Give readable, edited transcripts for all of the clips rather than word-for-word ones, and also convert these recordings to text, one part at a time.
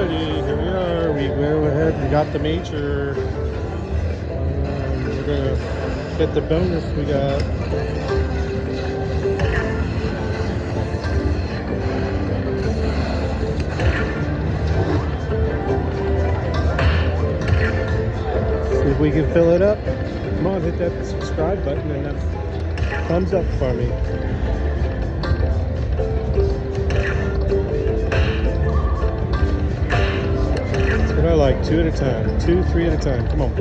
Alrighty, here we are. We went ahead and got the major. We're gonna hit the bonus we got. See if we can fill it up. Come on, hit that subscribe button and that thumbs up for me. That's what I like, 2 at a time. 2, 3 at a time. Come on.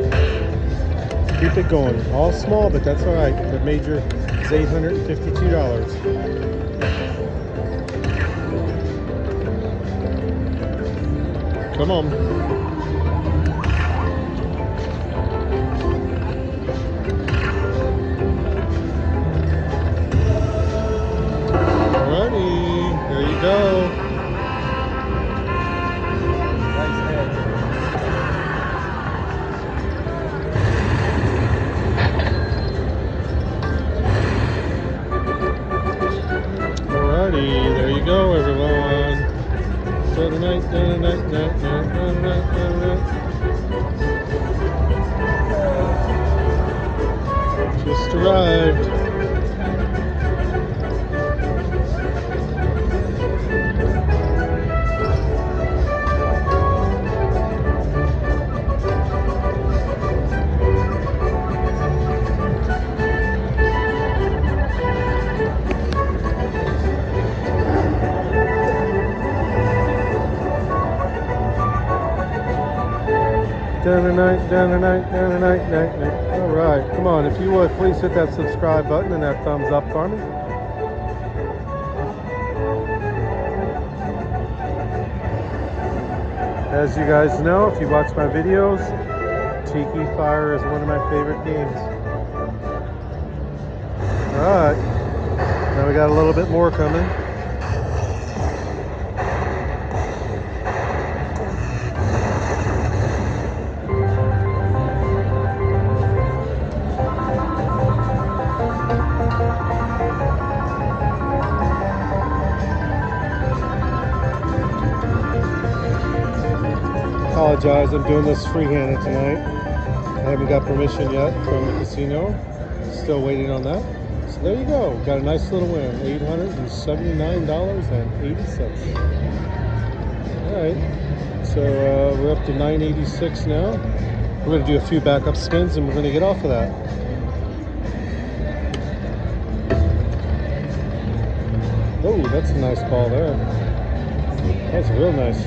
Keep it going. All small, but that's all right. The major is $852. Come on. Alrighty, there you go. Alrighty, there you go, everyone. Night. Just arrived. Down the night. All right, come on. If you would, please hit that subscribe button and that thumbs up for me. As you guys know, if you watch my videos, Tiki Fire is one of my favorite games. All right, now we got a little bit more coming. Apologize, I'm doing this free-handed tonight. I haven't got permission yet from the casino. Still waiting on that. So there you go. Got a nice little win. $879.80. Alright. So we're up to $986 now. We're going to do a few backup spins and we're going to get off of that. Oh, that's a nice ball there. That's real nice.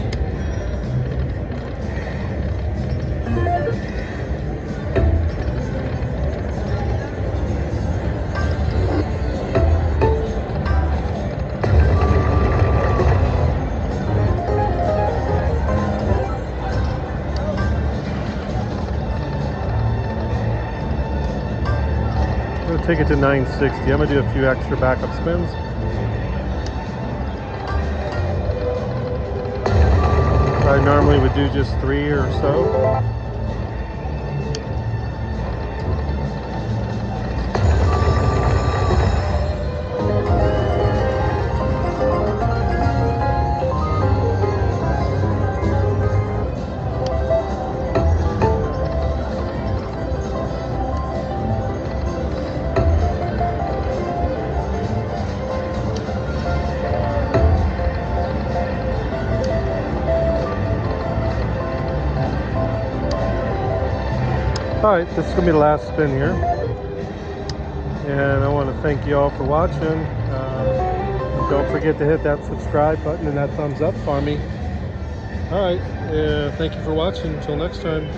Take it to 960. I'm gonna do a few extra backup spins. I normally would do just 3 or so. Alright, this is going to be the last spin here. And I want to thank you all for watching. Don't forget to hit that subscribe button and that thumbs up for me. Alright, thank you for watching. Until next time.